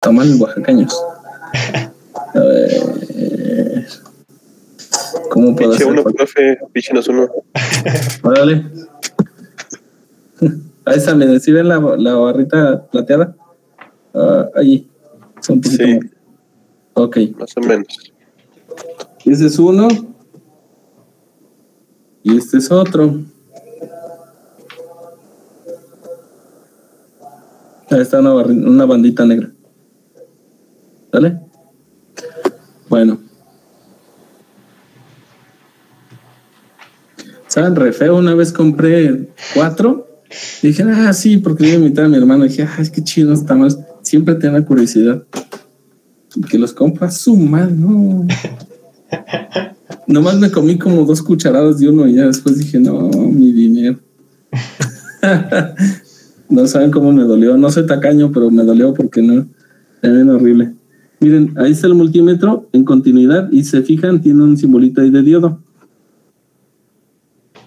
tamales oaxaqueños. A ver. ¿Cómo puedo Piche hacer? uno, profe, píchenos uno. Órale. Ahí está, miren, ¿sí ven la barrita plateada? Ahí. Es un poquito Sí, más. Ok. más o menos. Ese es uno. Y este es otro. Ahí está una bandita negra. ¿Vale? Bueno. ¿Saben? Re feo. Una vez compré 4. Dije, sí, porque le iba a invitar a mi hermano. Dije, es que chido, está más. Siempre tengo curiosidad. Y que los compras, su madre, no. Nomás me comí como 2 cucharadas de uno y ya después dije, no, mi dinero. No saben cómo me dolió. No soy tacaño, pero me dolió porque no. Es bien horrible. Miren, ahí está el multímetro en continuidad y se fijan, tiene un simbolito ahí de diodo.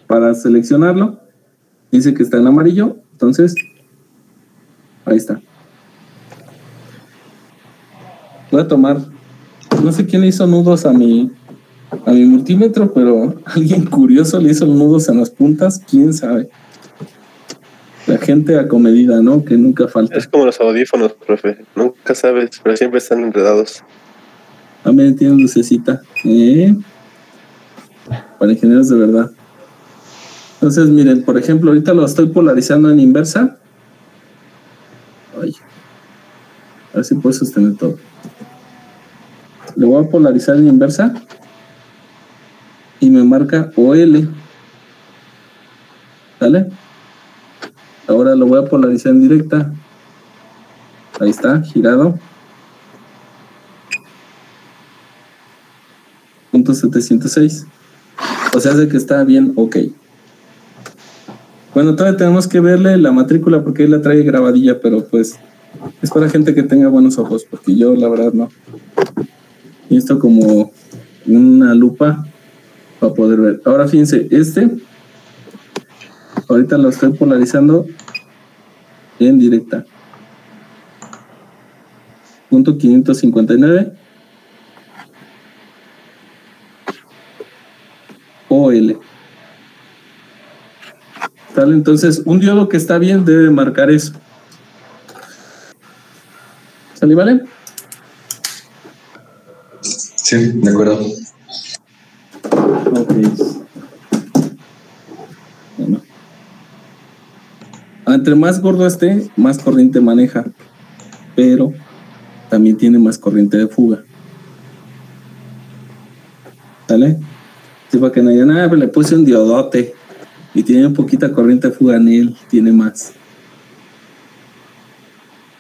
Para seleccionarlo, dice que está en amarillo, entonces ahí está. Voy a tomar, no sé quién le hizo nudos a mi multímetro, pero alguien curioso le hizo nudos en las puntas, quién sabe. La gente acomedida, ¿no? Que nunca falta. Es como los audífonos, profe. Nunca sabes, pero siempre están enredados. También tiene lucecita. Para ingenieros de verdad. Entonces, miren, por ejemplo, ahorita lo estoy polarizando en inversa. Ay, a ver si puedo sostener todo. Le voy a polarizar en inversa y me marca OL. ¿Vale? Ahora lo voy a polarizar en directa. Ahí está, girado. .706. O sea, hace que está bien, ok. Bueno, todavía tenemos que verle la matrícula porque ahí la trae grabadilla, pero pues es para gente que tenga buenos ojos, porque yo la verdad no. Y esto como una lupa para poder ver. Ahora fíjense, ahorita lo estoy polarizando en directa. .559 OL. ¿Sale? Entonces, un diodo que está bien debe marcar eso. ¿Sale, vale? Sí, de acuerdo. Ok. Bueno. Entre más gordo esté, más corriente maneja. Pero también tiene más corriente de fuga. ¿Sale? Sí, para que no digan, pero le puse un diodote y tiene poquita corriente de fuga en él, tiene más.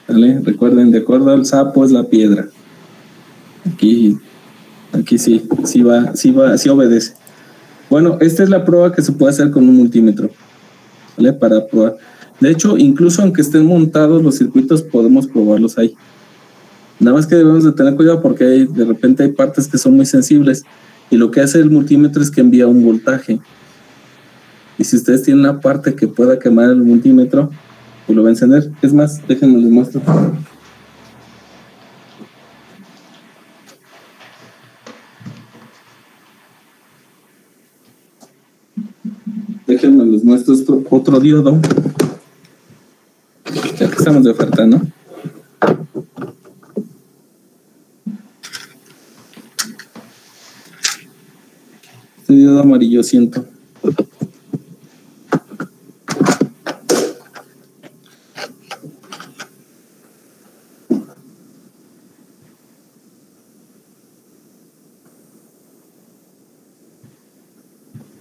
¿Vale? Recuerden, de acuerdo al sapo es la piedra. Aquí sí obedece. Bueno, esta es la prueba que se puede hacer con un multímetro. ¿Vale? Para probar. De hecho, incluso aunque estén montados los circuitos, podemos probarlos ahí. Nada más que debemos de tener cuidado porque de repente hay partes que son muy sensibles y lo que hace el multímetro es que envía un voltaje. Y si ustedes tienen una parte que pueda quemar el multímetro, pues lo va a encender. Es más, déjenme les muestro. Déjenme les muestro otro diodo. Ya que estamos de oferta, ¿no? Este diodo amarillo siento.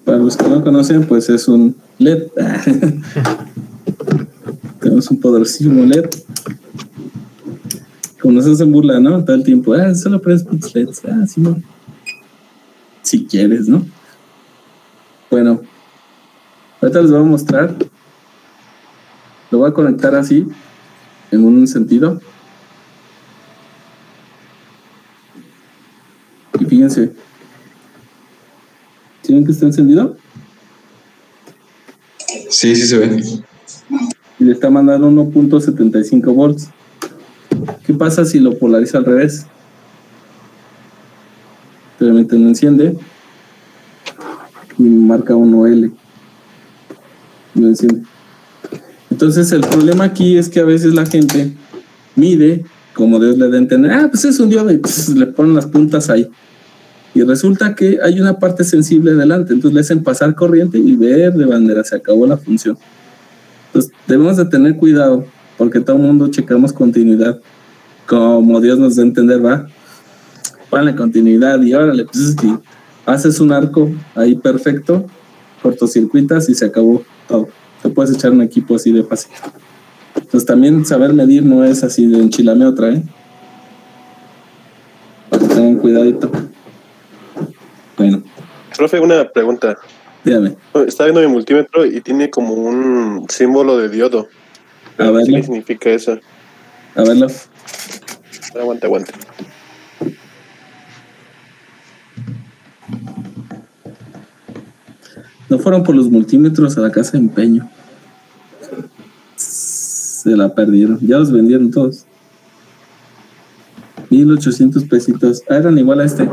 Para los que no conocen, pues es un LED. Tenemos un poderosísimo LED. Como nos hacen burla, ¿no? Todo el tiempo. Solo prendes pinches LEDs. Sí, no. Si quieres, ¿no? Bueno. Ahorita les voy a mostrar. Lo voy a conectar así. En un sentido. Y fíjense. ¿Sí ven que está encendido? Sí se ve. Y le está mandando 1.75 volts. ¿Qué pasa si lo polariza al revés? Obviamente no enciende y marca 1L. No enciende. Entonces el problema aquí es que a veces la gente mide, como Dios le da a entender, pues es un diodo y le ponen las puntas ahí. Y resulta que hay una parte sensible delante, entonces le hacen pasar corriente y verde bandera, se acabó la función. Entonces debemos de tener cuidado, porque todo el mundo checamos continuidad, como Dios nos da a entender, va, ponle continuidad y órale, pues si haces un arco ahí perfecto, cortocircuitas y se acabó todo. Te puedes echar un equipo así de fácil. Entonces también saber medir no es así de enchilame otra, para que tengan cuidadito. Bueno. Profe, una pregunta. Dígame. Está viendo mi multímetro y tiene como un símbolo de diodo. A verlo. ¿Qué significa eso? A verlo. Aguanta. No fueron por los multímetros a la casa de empeño. Se la perdieron. Ya los vendieron todos. 1,800 pesitos. Eran igual a este.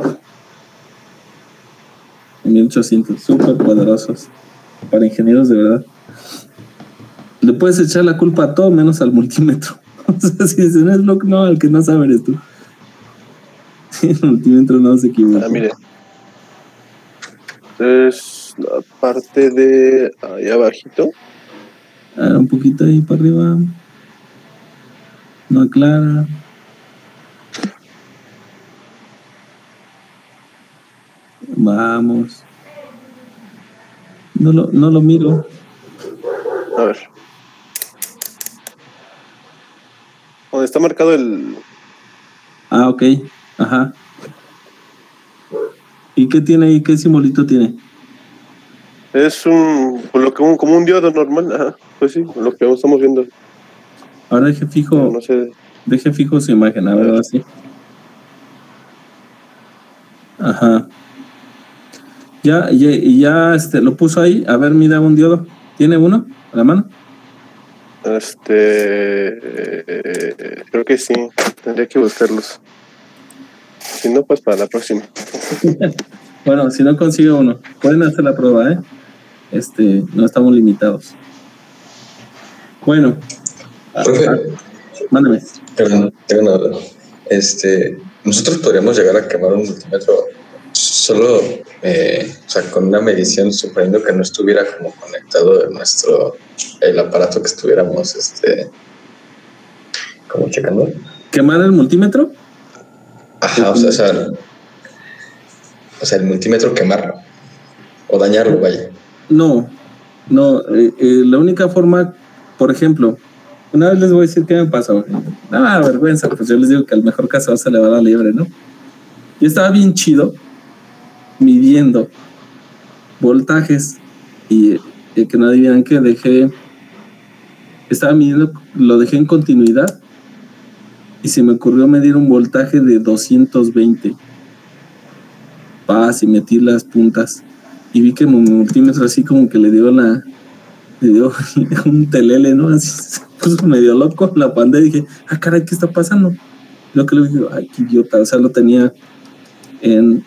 1,800. Súper poderosos. Para ingenieros de verdad. Le puedes echar la culpa a todo menos al multímetro. O sea, si dicen es lo que no, el que no sabe eres tú. El multímetro no se equivoca. Mire. Es la parte de ahí abajito. Un poquito ahí para arriba. No aclara. Vamos. No lo miro. A ver. Donde está marcado el... Ok. Ajá. ¿Y qué tiene ahí? ¿Qué simbolito tiene? Es como un diodo normal. Ajá. Pues sí, lo que estamos viendo. Ahora deje fijo. No sé. Deje fijo su imagen, a ver, así. Ajá. Ya lo puso ahí. A ver, mira un diodo. ¿Tiene uno a la mano? Creo que sí. Tendría que buscarlos. Si no, pues para la próxima. Bueno, si no consigue uno, pueden hacer la prueba, no estamos limitados. Bueno. Profe, mándame. Tengo una duda. Nosotros podríamos llegar a quemar un multímetro solo, con una medición, suponiendo que no estuviera como conectado el aparato que estuviéramos, como checando. ¿Quemar el multímetro? Ajá, o sea, el multímetro quemarlo o dañarlo, vaya. No, la única forma, por ejemplo, una vez les voy a decir qué me pasó. Nada, vergüenza, pues yo les digo que al mejor cazador se le va la liebre, ¿no? Yo estaba bien chido midiendo voltajes y que no adivinan que estaba midiendo, lo dejé en continuidad y se me ocurrió medir un voltaje de 220. Y metí las puntas y vi que mi multímetro así como que le dio un telele, ¿no? Así se puso medio loco la pantalla y dije, caray, ¿qué está pasando? Lo que le dije, ay, qué idiota, o sea, lo tenía en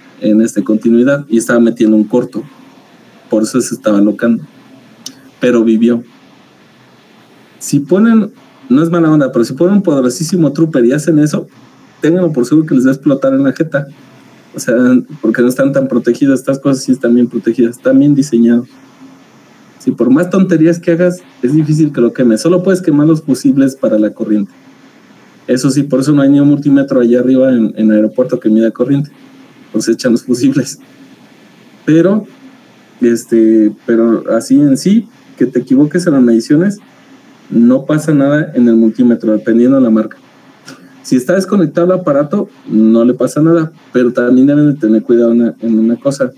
continuidad y estaba metiendo un corto, por eso se estaba locando, pero vivió. Si ponen, no es mala onda, pero si ponen un poderosísimo trooper y hacen eso, ténganlo por seguro que les va a explotar en la jeta. O sea, porque no están tan protegidas. Estas cosas sí están bien protegidas, están bien diseñados. Si por más tonterías que hagas, es difícil que lo quemes. Solo puedes quemar los fusibles para la corriente. Eso sí, por eso no hay ni un multímetro allá arriba en el aeropuerto que mida corriente. Pues echan los fusibles. Pero así en sí, que te equivoques en las mediciones, no pasa nada en el multímetro, dependiendo de la marca. Si está desconectado el aparato, no le pasa nada, pero también deben de tener cuidado en una cosa.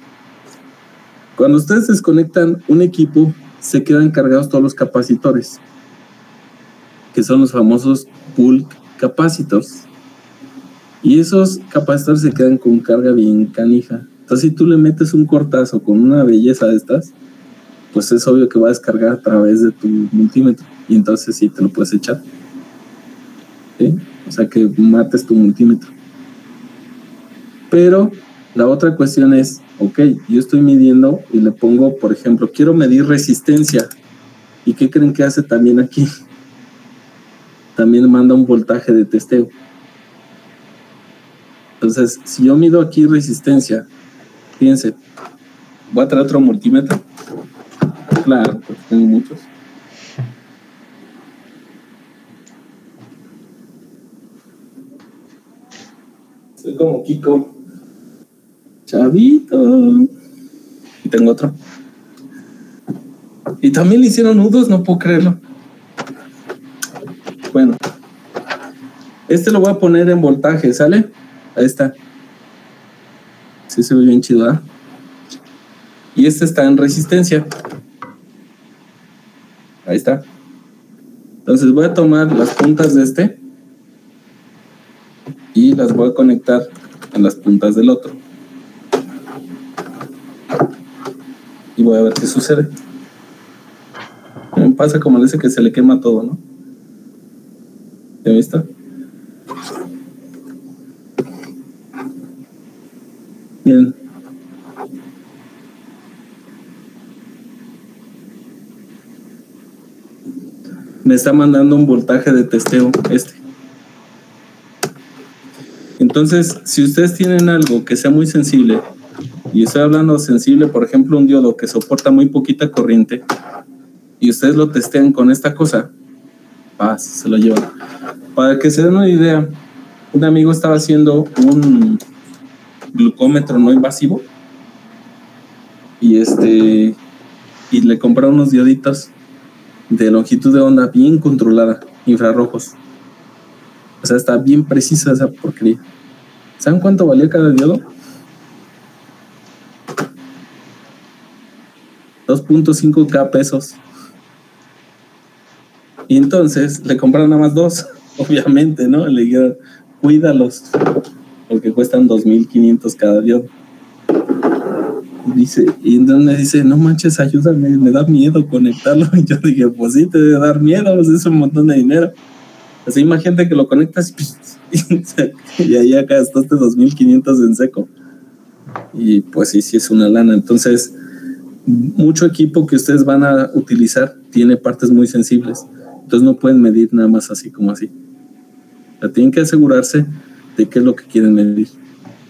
Cuando ustedes desconectan un equipo, se quedan cargados todos los capacitores, que son los famosos bulk capacitors. Y esos capacitores se quedan con carga bien canija. Entonces, si tú le metes un cortazo con una belleza de estas, pues es obvio que va a descargar a través de tu multímetro. Y entonces sí te lo puedes echar. ¿Sí? O sea, que mates tu multímetro. Pero la otra cuestión es, ok, yo estoy midiendo y le pongo, por ejemplo, quiero medir resistencia. ¿Y qué creen que hace también aquí? También manda un voltaje de testeo. Entonces, si yo mido aquí resistencia, fíjense, voy a traer otro multímetro. Claro, porque tengo muchos. Soy como Kiko. Chavito. Y tengo otro. Y también le hicieron nudos, no puedo creerlo. Bueno. Este lo voy a poner en voltaje, ¿sale? Ahí está. Sí se ve bien chido, ¿eh? Y este está en resistencia. Ahí está. Entonces voy a tomar las puntas de este y las voy a conectar a las puntas del otro. Y voy a ver qué sucede. Me pasa como dice que se le quema todo, ¿no? ¿Ya viste? Bien. Me está mandando un voltaje de testeo este. Entonces, si ustedes tienen algo que sea muy sensible, y estoy hablando sensible, por ejemplo, un diodo que soporta muy poquita corriente, y ustedes lo testean con esta cosa, se lo llevan. Para que se den una idea, un amigo estaba haciendo un glucómetro no invasivo y le compraron unos dioditos de longitud de onda bien controlada, infrarrojos. O sea, está bien precisa esa porquería. ¿Saben cuánto valía cada diodo? 2.5K pesos. Y entonces le compraron nada más 2, obviamente, ¿no? Le dijeron, cuídalos, porque cuestan 2.500 cada diodo. Y entonces me dice, no manches, ayúdame, me da miedo conectarlo. Y yo dije, pues sí, te debe dar miedo, pues es un montón de dinero. Así imagínate que lo conectas y ahí acá gastaste 2.500 en seco. Y pues sí es una lana. Entonces, mucho equipo que ustedes van a utilizar tiene partes muy sensibles. Entonces no pueden medir nada más así como así. O sea, tienen que asegurarse de qué es lo que quieren medir.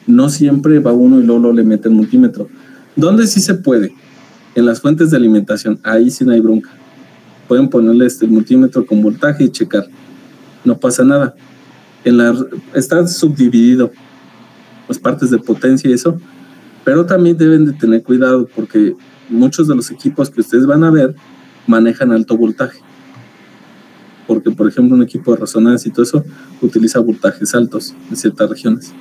No siempre va uno y luego le mete el multímetro. ¿Dónde sí se puede? En las fuentes de alimentación. Ahí sí no hay bronca. Pueden ponerle el multímetro con voltaje y checar. No pasa nada. Está subdividido las partes de potencia y eso, pero también deben de tener cuidado porque muchos de los equipos que ustedes van a ver manejan alto voltaje. Porque, por ejemplo, un equipo de resonancia y todo eso utiliza voltajes altos en ciertas regiones.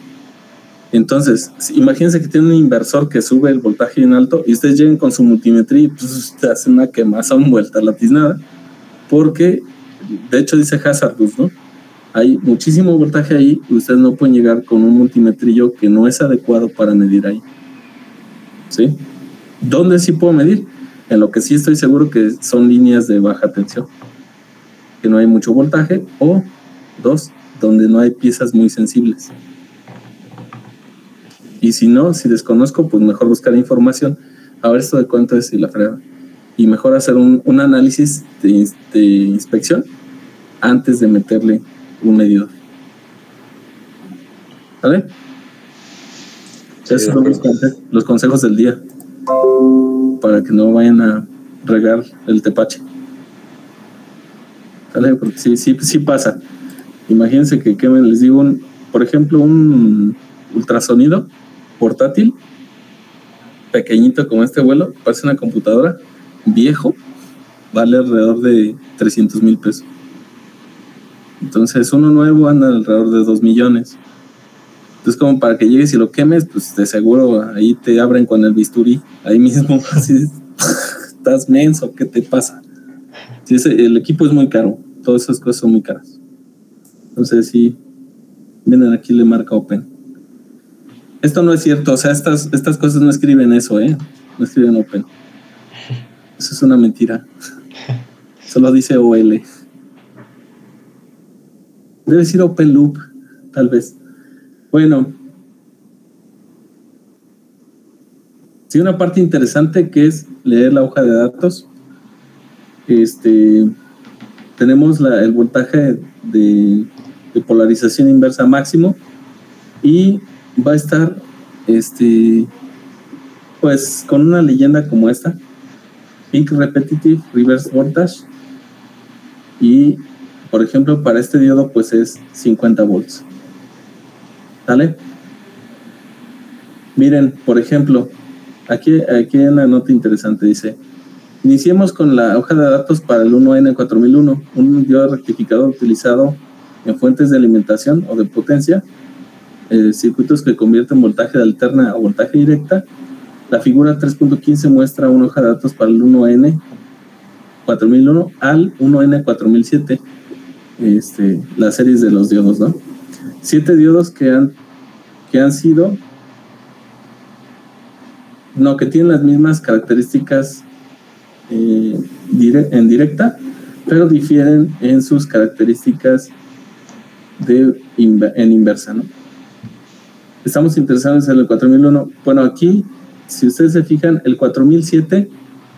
Entonces, imagínense que tiene un inversor que sube el voltaje en alto y ustedes llegan con su multimetría y pues te hacen una quemazón vuelta a la tiznada, porque de hecho dice hazardous, ¿no? Hay muchísimo voltaje ahí y ustedes no pueden llegar con un multimetrillo que no es adecuado para medir ahí. ¿Sí? ¿Dónde sí puedo medir? En lo que sí estoy seguro que son líneas de baja tensión, que no hay mucho voltaje, o 2, donde no hay piezas muy sensibles. Y si no, si desconozco, pues mejor buscar información. A ver esto de cuánto es y la frega. Y mejor hacer un análisis de inspección antes de meterle un medidor. ¿Vale? Sí, esos son los consejos del día. Para que no vayan a regar el tepache. ¿Vale? Porque sí pasa. Imagínense que quemen, les digo, por ejemplo, un ultrasonido portátil pequeñito como este vuelo, parece una computadora, viejo, vale alrededor de 300,000 pesos. Entonces uno nuevo anda alrededor de 2 millones. Entonces como para que llegues y lo quemes, pues de seguro ahí te abren con el bisturí, ahí mismo, así, estás menso, ¿qué te pasa? Sí, el equipo es muy caro, todas esas cosas son muy caras. Entonces sí, vienen aquí, le marca Open. Esto no es cierto, o sea, estas cosas no escriben eso, no escriben Open. Eso es una mentira. Solo dice OL. Debe ser Open Loop, tal vez. Bueno. Sí, una parte interesante que es leer la hoja de datos. Tenemos el voltaje de polarización inversa máximo y va a estar pues con una leyenda como esta: Peak Repetitive Reverse Voltage, y por ejemplo para este diodo pues es 50 volts. ¿Sale? Miren, por ejemplo, aquí hay una nota interesante. Dice: iniciemos con la hoja de datos para el 1N4001, un diodo rectificador utilizado en fuentes de alimentación o de potencia, circuitos que convierten voltaje de alterna a voltaje directa. La figura 3.15 muestra una hoja de datos para el 1N4001 al 1N4007, las series de los diodos, ¿no? 7 diodos que han sido, no, que tienen las mismas características en directa, pero difieren en sus características en inversa, ¿no? Estamos interesados en el 4001. Bueno, aquí, si ustedes se fijan, el 4007,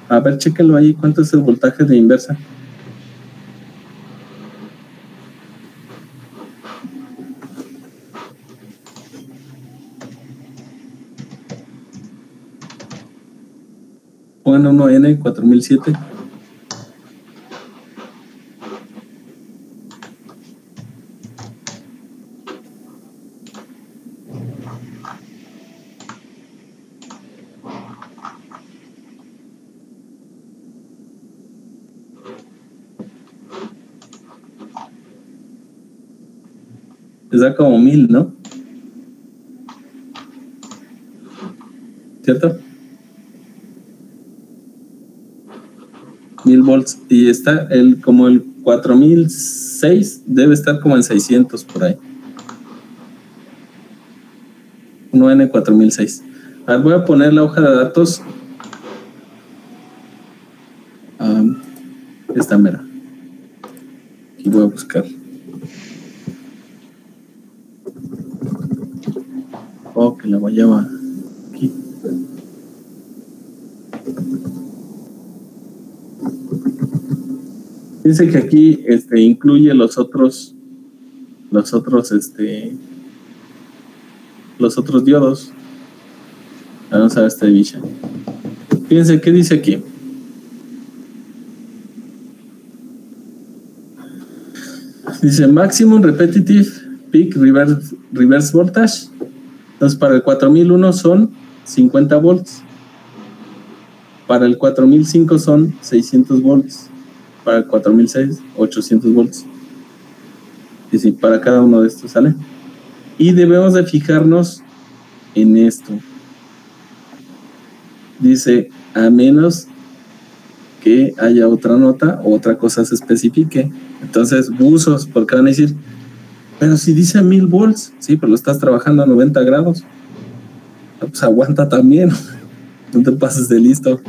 a ver, chéquenlo ahí, ¿cuánto es el voltaje de inversa? Pongan 1N4007. Les da como 1000, ¿no? ¿Cierto? 1000 volts. Y está como el 4006, debe estar como en 600 por ahí. 1N4006. A ver, voy a poner la hoja de datos. Esta mera. Aquí voy a buscar. Oh, que la guayaba. Aquí. Dice que aquí incluye los otros diodos. Vamos a ver esta división. Fíjense qué dice aquí. Dice Maximum Repetitive Peak Reverse Voltage. Entonces para el 4001 son 50 volts. Para el 4005 son 600 volts. Para el 4006, 800 volts. Y sí, para cada uno de estos, ¿sale? Y debemos de fijarnos en esto. Dice, a menos que haya otra nota o otra cosa se especifique. Entonces, buzos, porque van a decir, pero si dice 1000 volts, sí, pero lo estás trabajando a 90 grados. Pues aguanta también. No te pases de listo.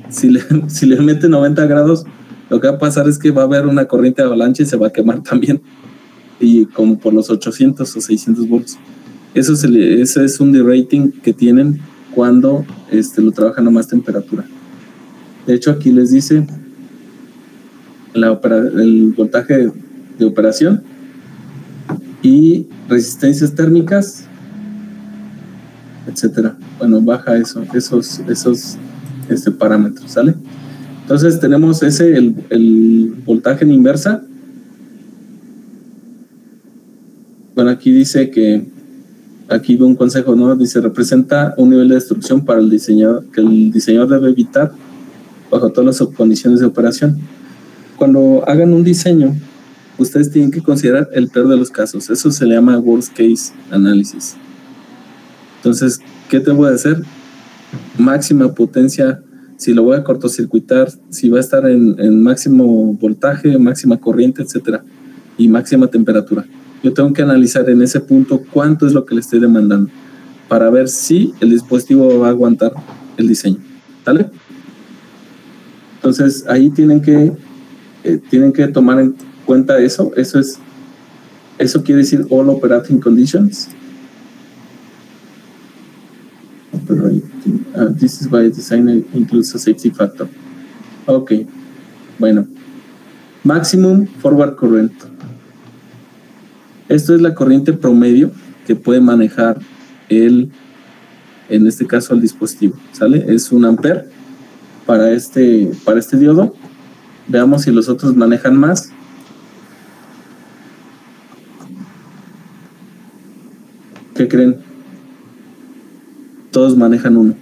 Si le mete 90 grados, lo que va a pasar es que va a haber una corriente de avalancha y se va a quemar también. Y como por los 800 o 600 volts. Ese es un derating que tienen cuando lo trabajan a más temperatura. De hecho, aquí les dice el voltaje de operación y resistencias térmicas, etcétera. Bueno, baja esos parámetros, ¿sale? Entonces tenemos el voltaje en inversa. Bueno, aquí dice que aquí un consejo, ¿no? Dice, representa un nivel de destrucción para el diseñador, que el diseñador debe evitar bajo todas las condiciones de operación. Cuando hagan un diseño, ustedes tienen que considerar el peor de los casos. Eso se le llama worst case análisis. Entonces, ¿qué te voy a hacer? Máxima potencia, si lo voy a cortocircuitar, si va a estar en máximo voltaje, máxima corriente, etcétera, y máxima temperatura. Yo tengo que analizar en ese punto cuánto es lo que le estoy demandando para ver si el dispositivo va a aguantar el diseño. ¿Vale? Entonces, ahí tienen que tomar en cuenta eso. Eso es Eso quiere decir all operating conditions. This is by design includes a safety factor. Ok, bueno. Maximum forward current. Esto es la corriente promedio que puede manejar en este caso el dispositivo, ¿sale? Es 1 ampere para este diodo. Veamos si los otros manejan más. ¿Qué creen? Todos manejan 1.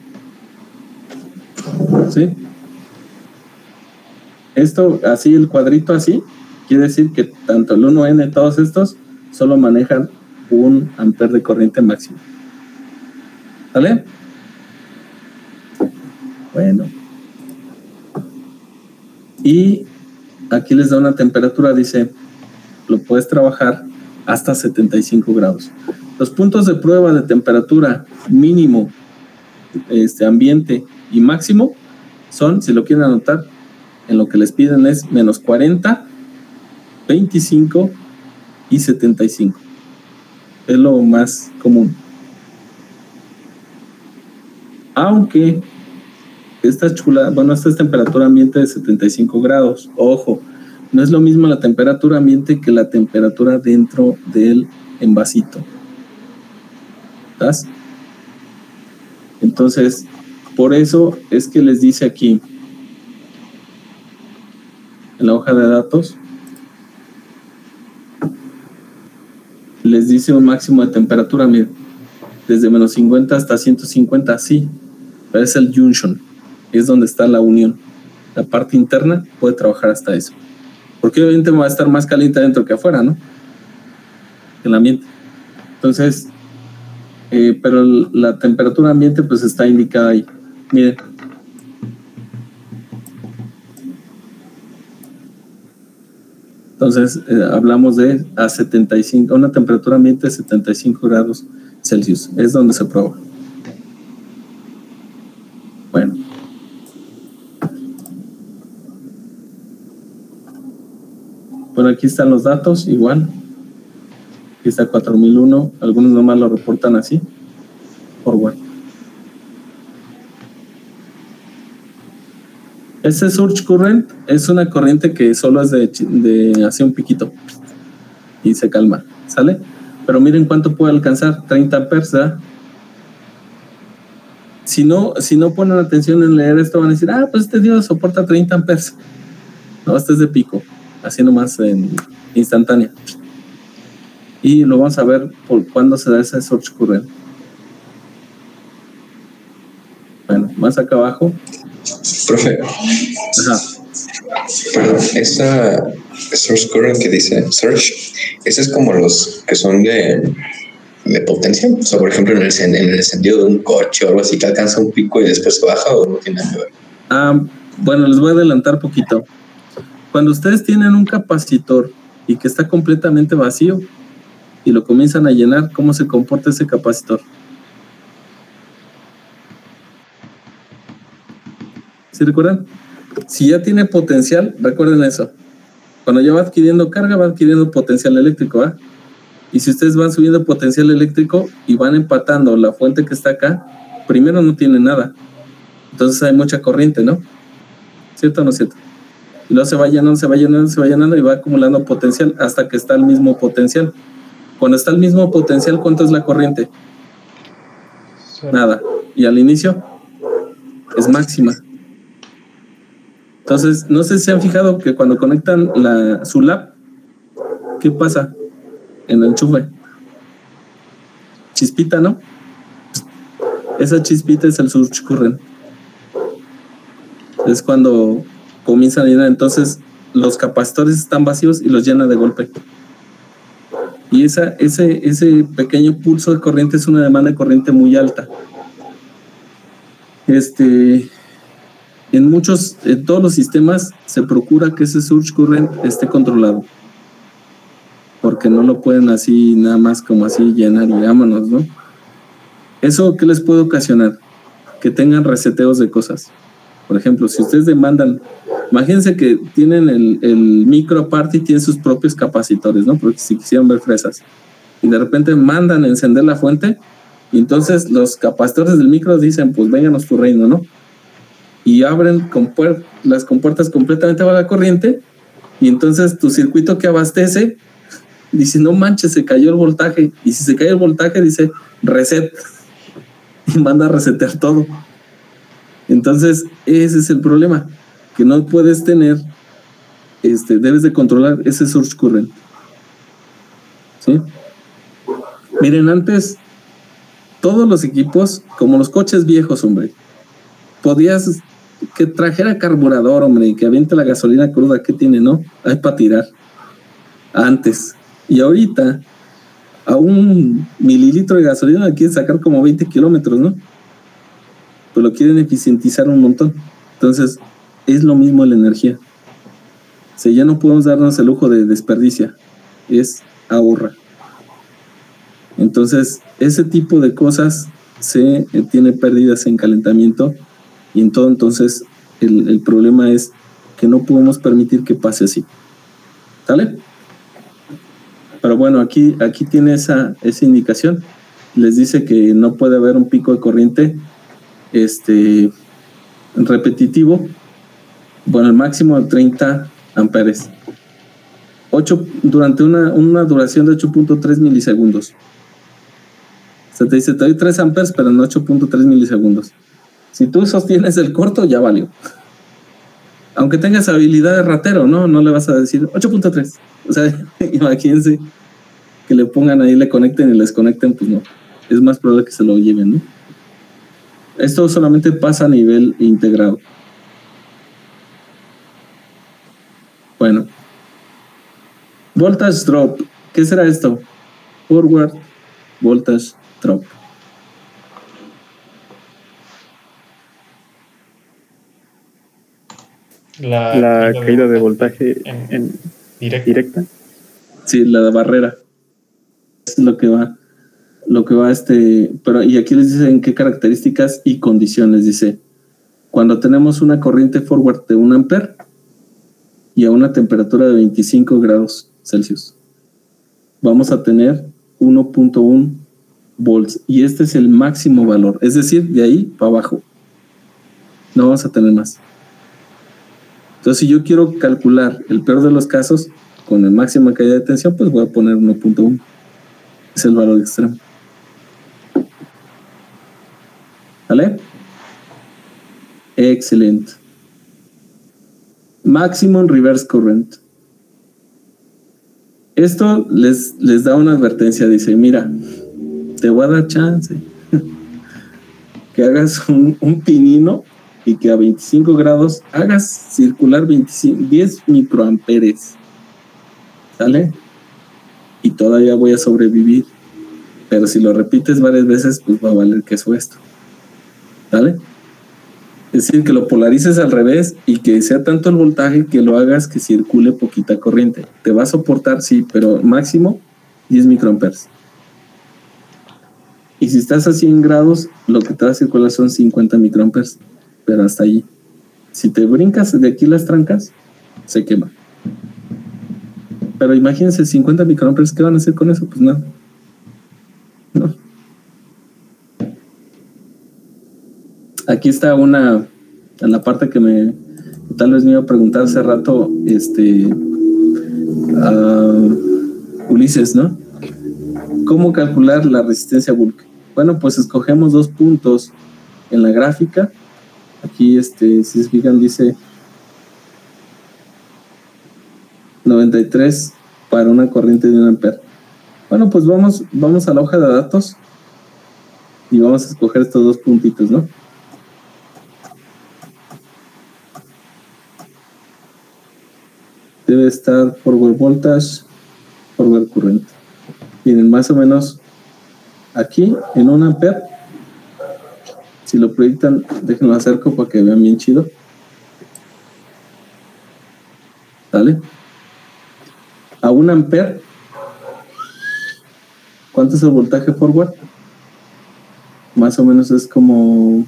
¿Sí? Esto, así, el cuadrito así, quiere decir que tanto el 1N, todos estos, solo manejan 1 ampere de corriente máxima. ¿Vale? Bueno. Y aquí les da una temperatura, dice, lo puedes trabajar hasta 75 grados. Los puntos de prueba de temperatura mínimo, ambiente y máximo son, si lo quieren anotar, en lo que les piden es menos 40, 25 y 75. Es lo más común. Aunque esta es temperatura ambiente de 75 grados. Ojo, no es lo mismo la temperatura ambiente que la temperatura dentro del envasito. ¿Estás? Entonces, por eso es que les dice aquí en la hoja de datos, les dice un máximo de temperatura, miren, desde menos 50 hasta 150, sí, pero es el junction, es donde está la unión. La parte interna puede trabajar hasta eso, porque obviamente va a estar más caliente adentro que afuera, ¿no? El ambiente. Entonces, pero la temperatura ambiente pues está indicada ahí. Miren. Entonces, hablamos de a 75, una temperatura ambiente de 75 grados Celsius. Es donde se prueba. Bueno. Bueno, aquí están los datos, igual. Aquí está 4001. Algunos nomás lo reportan así. Forward. Ese surge current es una corriente que solo es de hacia un piquito y se calma, ¿sale? Pero miren cuánto puede alcanzar, 30 amperes, ¿verdad? Si no ponen atención en leer esto, van a decir, pues este diodo soporta 30 amperes. No, este es de pico, así nomás en instantánea. Y lo vamos a ver por cuándo se da ese surge current. Bueno, más acá abajo. Profe. Ajá. Perdón, esa source current que dice search, ese es como los que son de potencia. O sea, por ejemplo, en el encendido de un coche o algo así que alcanza un pico y después se baja, o no tiene nada que ver. Bueno, les voy a adelantar poquito. Cuando ustedes tienen un capacitor y que está completamente vacío y lo comienzan a llenar, ¿cómo se comporta ese capacitor? ¿Sí recuerdan? Si ya tiene potencial, recuerden eso. Cuando ya va adquiriendo carga, va adquiriendo potencial eléctrico, ¿ah? Y si ustedes van subiendo potencial eléctrico y van empatando la fuente que está acá, primero no tiene nada. Entonces hay mucha corriente, ¿no? ¿Cierto o no es cierto? Y luego se va llenando y va acumulando potencial hasta que está al mismo potencial. Cuando está al mismo potencial, ¿cuánto es la corriente? Nada. Y al inicio es máxima. Entonces, no sé si se han fijado que cuando conectan su lab, ¿qué pasa en el enchufe? Chispita, ¿no? Esa chispita es el surge current. Es cuando comienzan a llenar. Entonces, los capacitores están vacíos y los llena de golpe. Y ese pequeño pulso de corriente es una demanda de corriente muy alta. En todos los sistemas se procura que ese surge current esté controlado, porque no lo pueden así nada más como así llenar y vámonos, ¿no? ¿Eso qué les puede ocasionar? Que tengan reseteos de cosas. Por ejemplo, si ustedes demandan, imagínense que tienen el micro aparte y tienen sus propios capacitores, ¿no? Porque si quisieran ver fresas. Y de repente mandan a encender la fuente y entonces los capacitores del micro dicen, pues vénganos tu reino, ¿no? Y abren las compuertas completamente bajo la corriente y entonces tu circuito que abastece dice, no manches, se cayó el voltaje. Y si se cae el voltaje dice, reset. Y manda a resetear todo. Entonces, ese es el problema, que no puedes tener, debes de controlar ese source current. ¿Sí? Miren, antes, todos los equipos, como los coches viejos, hombre, podías que trajera carburador, hombre, y que aviente la gasolina cruda que tiene, ¿no? Hay para tirar. Antes. Y ahorita, a 1 mililitro de gasolina le quieren sacar como 20 kilómetros, ¿no? Pues lo quieren eficientizar un montón. Entonces, es lo mismo la energía. O sea, ya no podemos darnos el lujo de desperdicia. Es ahorra. Entonces, ese tipo de cosas se tiene pérdidas en calentamiento y en todo. Entonces, el problema es que no podemos permitir que pase así. ¿Sale? Pero bueno, aquí tiene esa indicación. Les dice que no puede haber un pico de corriente repetitivo, bueno, el máximo de 30 amperes durante una duración de 8.3 milisegundos. Se te dice, te doy 3 amperes pero en 8.3 milisegundos. Si tú sostienes el corto, ya valió, aunque tengas habilidad de ratero, no le vas a decir 8.3. O sea, imagínense que le pongan ahí, le conecten y les conecten, pues no, es más probable que se lo lleven, ¿no? Esto solamente pasa a nivel integrado. Bueno. Voltage drop. ¿Qué será esto? Forward voltage drop. La caída de voltaje en directa. Sí, la de barrera. Es lo que va pero y aquí les dice en qué características y condiciones. Dice, cuando tenemos una corriente forward de 1 amper y a una temperatura de 25 grados Celsius, vamos a tener 1.1 volts y este es el máximo valor, es decir, de ahí para abajo no vamos a tener más. Entonces, si yo quiero calcular el peor de los casos con el máximo de caída de tensión, pues voy a poner 1.1, es el valor extremo. ¿Vale? Excelente. Maximum reverse current. Esto les da una advertencia. Dice, mira, te voy a dar chance que hagas un pinino y que a 25 grados hagas circular 10 microamperes. ¿Sale? Y todavía voy a sobrevivir. Pero si lo repites varias veces, pues va a valer queso esto. ¿Vale? Es decir, que lo polarices al revés y que sea tanto el voltaje que lo hagas que circule poquita corriente. Te va a soportar, sí, pero máximo 10 microamperes. Y si estás a 100 grados, lo que te va a circular son 50 microamperes, pero hasta allí. Si te brincas de aquí las trancas, se quema. Pero imagínense, 50 microamperes, ¿qué van a hacer con eso? Pues nada. No. Aquí está en la parte que tal vez me iba a preguntar hace rato, Ulises, ¿no? ¿Cómo calcular la resistencia bulk? Bueno, pues escogemos 2 puntos en la gráfica. Aquí, si se fijan, dice 93 para una corriente de 1 amper. Bueno, pues vamos a la hoja de datos y vamos a escoger estos 2 puntitos, ¿no? Debe estar forward voltage, forward current. Miren, más o menos aquí en 1 amper. Si lo proyectan, déjenlo acerco para que vean bien chido. ¿Vale? A 1 amper, ¿cuánto es el voltaje forward? Más o menos es como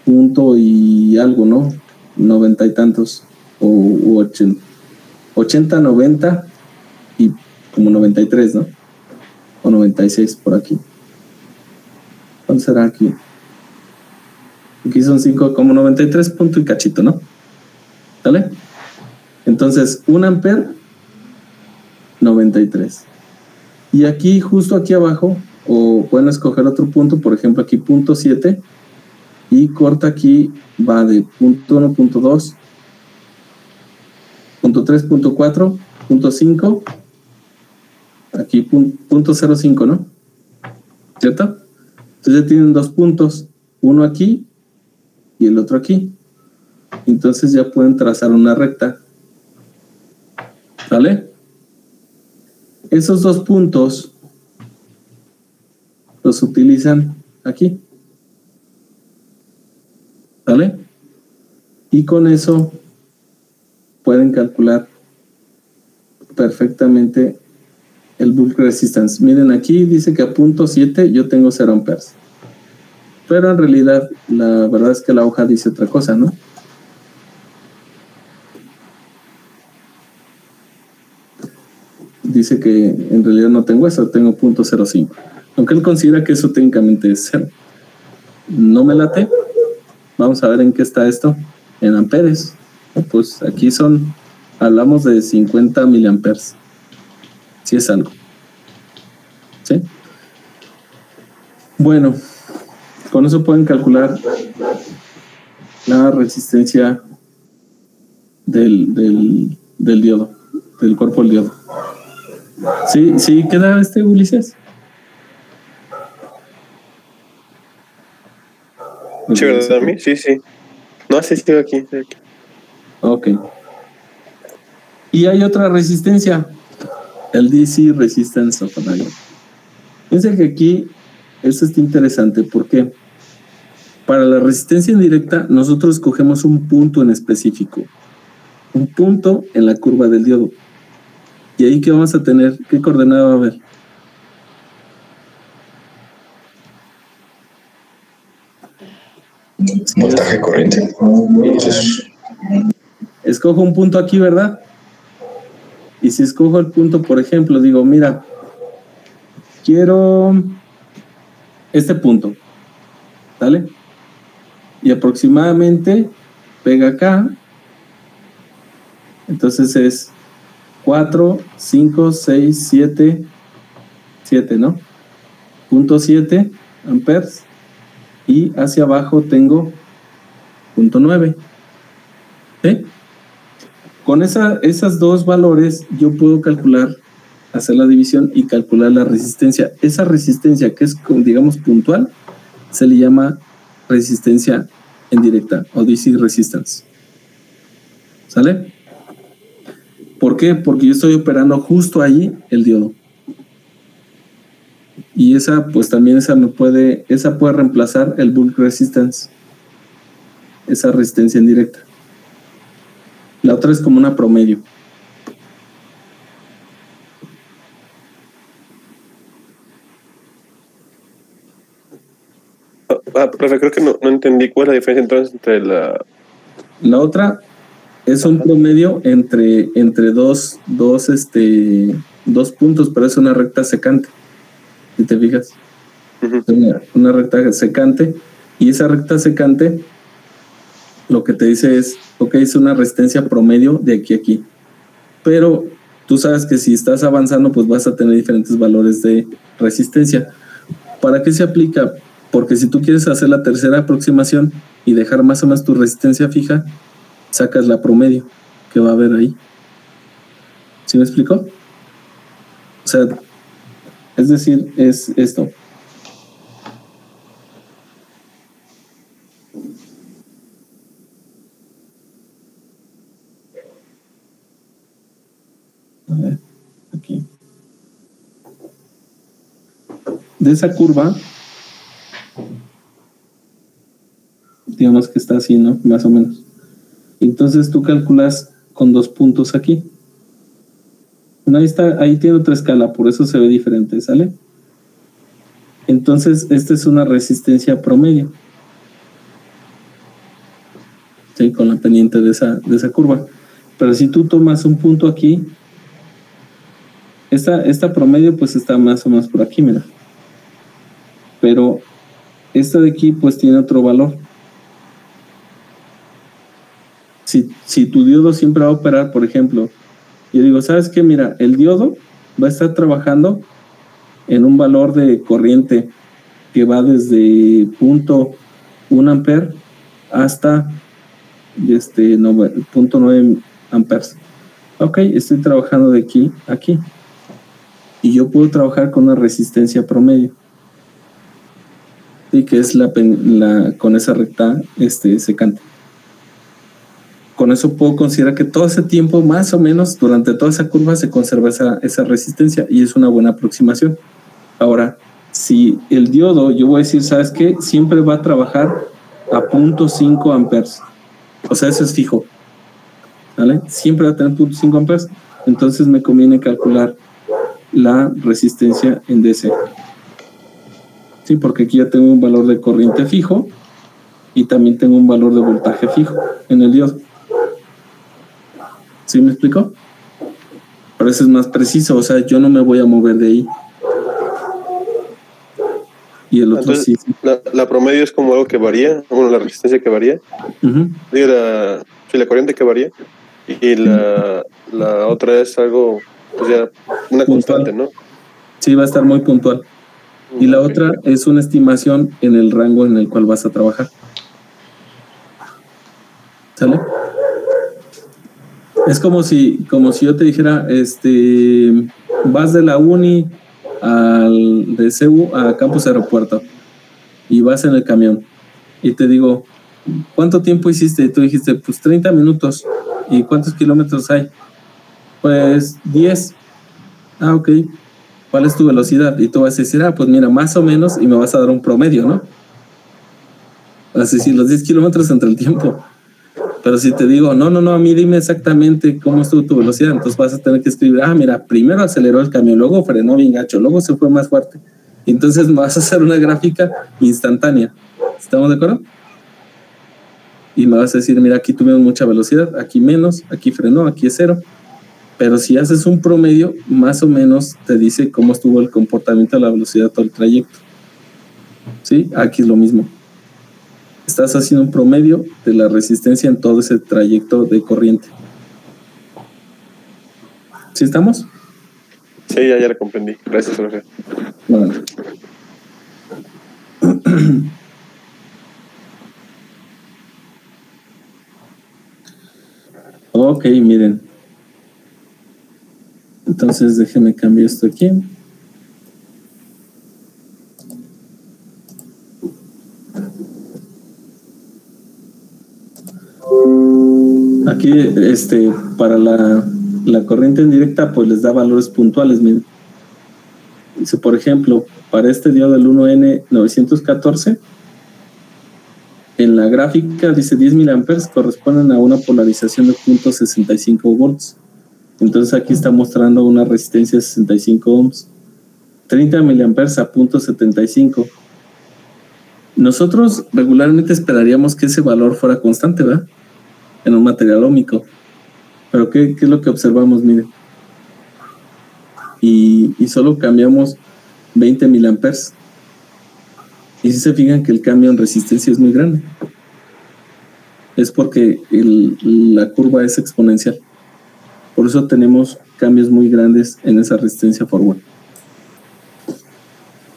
punto y algo, ¿no? 90 y tantos, o 80, 90 y como 93, ¿no? O 96 por aquí. ¿Cuánto será aquí? Aquí son 5, como 93 punto y cachito, ¿no? ¿Sale? Entonces, 1 ampere, 93. Y aquí, justo aquí abajo, o pueden escoger otro punto, por ejemplo, aquí punto 7, y corta aquí, va de punto 1, punto 2, punto 3, punto 4, punto 5, aquí punto 0,5, ¿no? ¿Cierto? Entonces ya tienen dos puntos, uno aquí y el otro aquí. Entonces ya pueden trazar una recta. ¿Vale? Esos dos puntos los utilizan aquí. ¿Vale? Y con eso pueden calcular perfectamente el bulk resistance. Miren, aquí dice que a punto 7 yo tengo 0 amperes. Pero en realidad, la verdad es que la hoja dice otra cosa, ¿no? Dice que en realidad no tengo eso, tengo punto 0,5. Aunque él considera que eso técnicamente es 0. No me late. Vamos a ver en qué está esto. En amperes. Pues aquí hablamos de 50 miliamperes. Si es algo. ¿Sí? Bueno, con eso pueden calcular la resistencia del diodo, del cuerpo del diodo. ¿Sí queda Ulises? Sí, ¿verdad? ¿A mí? Sí. No, sí, estoy aquí. Ok. Y hay otra resistencia, el DC Resistance of an Ion. Fíjense que aquí esto está interesante porque para la resistencia indirecta nosotros escogemos un punto en específico, un punto en la curva del diodo. Y ahí que vamos a tener, ¿qué coordenada va a haber? Voltaje corriente. Escojo un punto aquí, ¿verdad? Y si escojo el punto, por ejemplo, digo, mira, quiero este punto, ¿vale? Y aproximadamente pega acá. Entonces es 4, 5, 6, 7, ¿no? Punto 7 amperes. Y hacia abajo tengo punto 9. ¿Sí? Con esas dos valores yo puedo calcular, hacer la división y calcular la resistencia. Esa resistencia que es, digamos, puntual, se le llama resistencia indirecta o DC resistance. ¿Sale? ¿Por qué? Porque yo estoy operando justo allí el diodo. Y esa, pues también esa puede reemplazar el bulk resistance. Esa resistencia indirecta. La otra es como una promedio. Profe, creo que no entendí cuál es la diferencia entonces entre La otra es un promedio entre dos puntos, pero es una recta secante. Si te fijas. Una recta secante. Y esa recta secante lo que te dice es, ok, es una resistencia promedio de aquí a aquí. Pero tú sabes que si estás avanzando, pues vas a tener diferentes valores de resistencia. ¿Para qué se aplica? Porque si tú quieres hacer la tercera aproximación y dejar más o menos tu resistencia fija, sacas la promedio que va a haber ahí. ¿Sí me explico? O sea, es decir, es esto. A ver, aquí. De esa curva, digamos que está así, ¿no? Más o menos. Entonces tú calculas con dos puntos aquí. No, ahí tiene otra escala, por eso se ve diferente, ¿sale? Entonces, esta es una resistencia promedio. ¿sí? Con la pendiente de esa curva. Pero si tú tomas un punto aquí, esta promedio pues está más o menos por aquí, mira. Pero esta de aquí pues tiene otro valor. Si tu diodo siempre va a operar, por ejemplo, yo digo, ¿sabes qué? Mira, el diodo va a estar trabajando en un valor de corriente que va desde 0.1 amper hasta 0.9 amperes. Ok, estoy trabajando de aquí a aquí. Y yo puedo trabajar con una resistencia promedio. Sí, que es con esa recta secante. Con eso puedo considerar que todo ese tiempo, más o menos, durante toda esa curva se conserva esa resistencia y es una buena aproximación. Ahora, si el diodo, yo voy a decir, ¿sabes qué? Siempre va a trabajar a 0.5 amperes. O sea, eso es fijo. ¿Vale? Siempre va a tener 0.5 amperes. Entonces me conviene calcular la resistencia en DC. Sí, porque aquí ya tengo un valor de corriente fijo y también tengo un valor de voltaje fijo en el diodo. ¿Sí me explico? Pero eso es más preciso, o sea, yo no me voy a mover de ahí. Y el otro entonces, sí. La promedio es como algo que varía, bueno, la resistencia que varía. Uh-huh. La corriente que varía. Y la otra es algo, pues ya, una puntual. Constante, ¿no? Sí, va a estar muy puntual. Y la otra es una estimación en el rango en el cual vas a trabajar. ¿Sale? Es como si yo te dijera, vas de la uni de CEU a Campus Aeropuerto y vas en el camión y te digo, ¿cuánto tiempo hiciste? Y tú dijiste, pues 30 minutos. ¿Y cuántos kilómetros hay? Pues 10. Ah, ok. ¿Cuál es tu velocidad? Y tú vas a decir, pues mira, más o menos, y me vas a dar un promedio, ¿no? Vas a decir los 10 kilómetros entre el tiempo. Pero si te digo, no, a mí dime exactamente cómo estuvo tu velocidad, entonces vas a tener que escribir, mira, primero aceleró el camión, luego frenó bien gacho, luego se fue más fuerte. Y entonces me vas a hacer una gráfica instantánea. ¿Estamos de acuerdo? Y me vas a decir, mira, aquí tuvimos mucha velocidad, aquí menos, aquí frenó, aquí es 0. Pero si haces un promedio, más o menos te dice cómo estuvo el comportamiento de la velocidad todo el trayecto. ¿Sí? Aquí es lo mismo. Estás haciendo un promedio de la resistencia en todo ese trayecto de corriente. ¿Sí estamos? Sí, ya lo comprendí. Gracias, Jorge. Bueno. Ok, miren. Entonces déjenme cambiar esto aquí. Aquí, para la corriente en directa, pues les da valores puntuales, miren. Dice, por ejemplo, para este diodo del 1N914, en la gráfica dice 10 miliamperes corresponden a una polarización de 0.65 volts. Entonces aquí está mostrando una resistencia de 65 ohms. 30 miliamperes a 0.75. Nosotros regularmente esperaríamos que ese valor fuera constante, ¿verdad? En un material óhmico. Pero ¿qué es lo que observamos? Miren. Y solo cambiamos 20 miliamperes. Y si se fijan que el cambio en resistencia es muy grande. Es porque la curva es exponencial. Por eso tenemos cambios muy grandes en esa resistencia forward.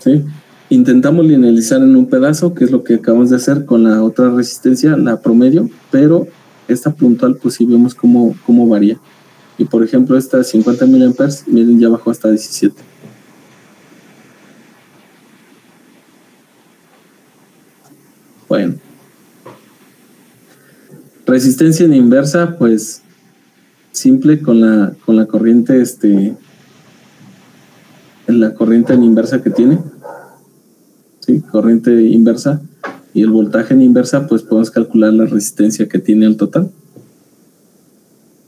¿Sí? Intentamos linealizar en un pedazo, que es lo que acabamos de hacer con la otra resistencia, la promedio, pero esta puntual, pues sí vemos cómo varía. Y por ejemplo, esta 50 miliamperes, miren, ya bajó hasta 17. Bueno. Resistencia en inversa, pues simple con la corriente, la corriente en inversa que tiene. Sí, corriente inversa. Y el voltaje en inversa, pues podemos calcular la resistencia que tiene al total.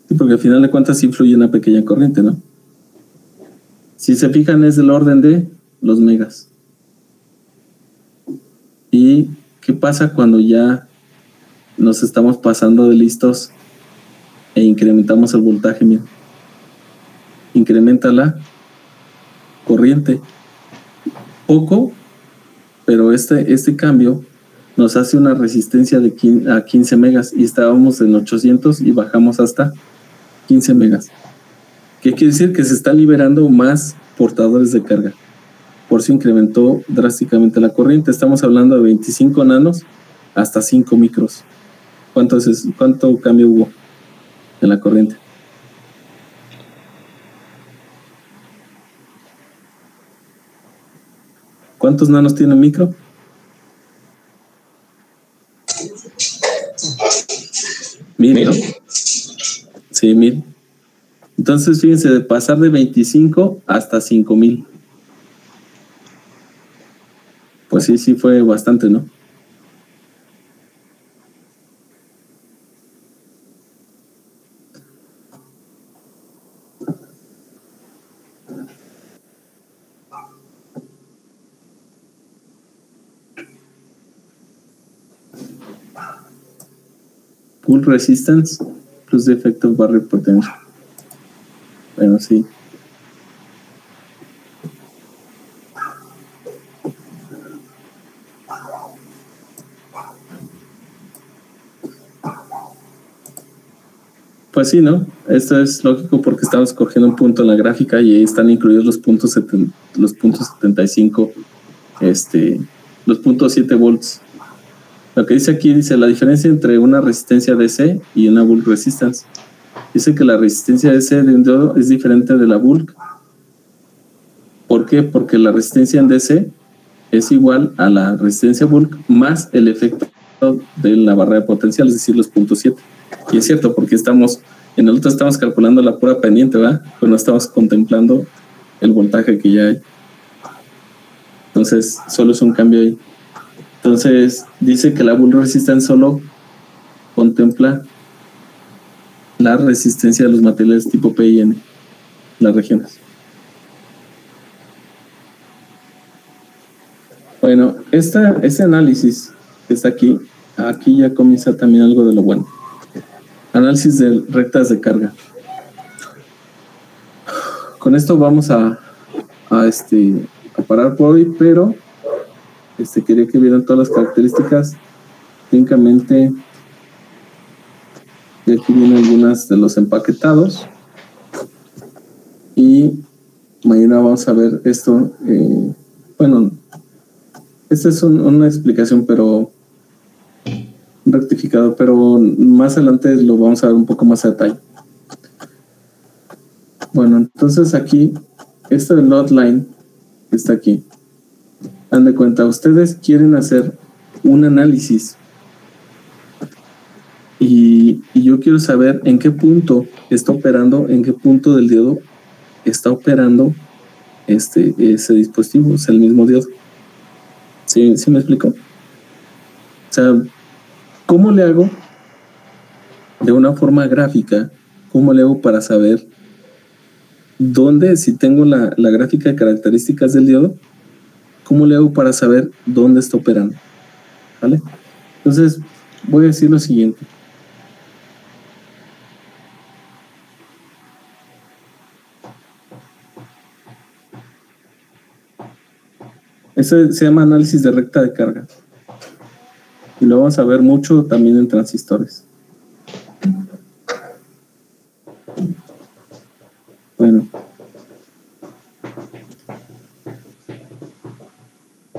Sí, porque al final de cuentas influye una pequeña corriente, ¿no? Si se fijan, es del orden de los megas. ¿Y qué pasa cuando ya nos estamos pasando de listos e incrementamos el voltaje. Mira, incrementa la corriente poco, pero este cambio nos hace una resistencia de 15 megas y estábamos en 800 y bajamos hasta 15 megas. ¿Qué quiere decir? Que se está liberando más portadores de carga. Por eso incrementó drásticamente la corriente. Estamos hablando de 25 nanos hasta 5 micros. ¿Cuánto cambio hubo en la corriente? ¿Cuántos nanos tiene un micro? 1000, ¿no? Sí, 1000. Entonces, fíjense, de pasar de 25 hasta 5000. Pues sí fue bastante, ¿no? Pull resistance plus the effect of barrier potential. Bueno, sí. Pues sí, ¿no? Esto es lógico porque estamos cogiendo un punto en la gráfica y ahí están incluidos los puntos 75, los puntos 7 volts. Lo que dice aquí, dice la diferencia entre una resistencia DC y una bulk resistance. Dice que la resistencia DC de un diodo es diferente de la bulk. ¿Por qué? Porque la resistencia en DC es igual a la resistencia bulk más el efecto de la barrera de potencial, es decir, los puntos 7. Y es cierto, porque en el otro estamos calculando la pura pendiente, ¿verdad? Pero no estamos contemplando el voltaje que ya hay. Entonces, solo es un cambio ahí. Entonces, dice que la bulk resistance solo contempla la resistencia de los materiales tipo P y N, las regiones. Bueno, este análisis que está aquí ya comienza también algo de lo bueno. Análisis de rectas de carga. Con esto vamos a parar por hoy, pero quería que vieran todas las características. Técnicamente, y aquí vienen algunas de los empaquetados. Y mañana vamos a ver esto. Bueno, esta es una explicación, pero rectificado, pero más adelante lo vamos a ver un poco más a detalle. Bueno, entonces aquí, esto del load line que está aquí. Han de cuenta, ustedes quieren hacer un análisis y yo quiero saber en qué punto está operando, en qué punto del diodo está operando ese dispositivo, es el mismo diodo. ¿Sí me explico? O sea, ¿cómo le hago de una forma gráfica? ¿Cómo le hago para saber dónde, si tengo la gráfica de características del diodo, cómo le hago para saber dónde está operando? ¿Vale? Entonces, voy a decir lo siguiente. Eso se llama análisis de recta de carga. Y lo vamos a ver mucho también en transistores. Bueno.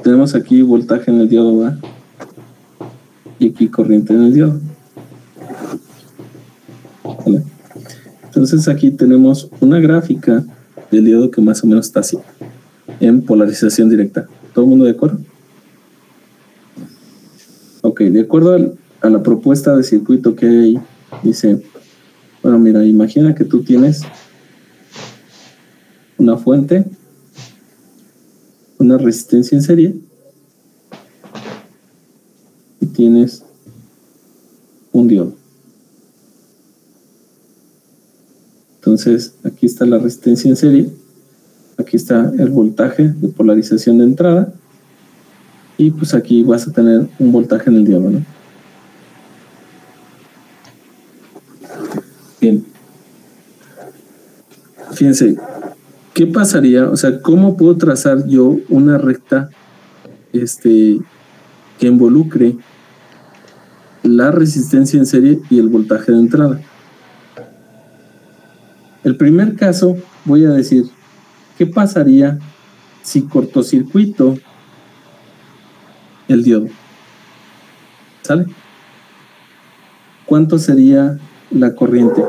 Tenemos aquí voltaje en el diodo, ¿verdad? Y aquí corriente en el diodo. ¿Vale? Entonces aquí tenemos una gráfica del diodo que más o menos está así, en polarización directa. ¿Todo el mundo de acuerdo? Ok, de acuerdo a la propuesta de circuito que hay ahí, dice, bueno, mira, imagina que tú tienes una fuente, una resistencia en serie, y tienes un diodo. Entonces, aquí está la resistencia en serie, aquí está el voltaje de polarización de entrada, y pues aquí vas a tener un voltaje en el diodo, ¿no? Bien. Fíjense, ¿qué pasaría? O sea, ¿cómo puedo trazar yo una recta que involucre la resistencia en serie y el voltaje de entrada? El primer caso, voy a decir, ¿qué pasaría si cortocircuito el diodo? ¿Sale? ¿Cuánto sería la corriente?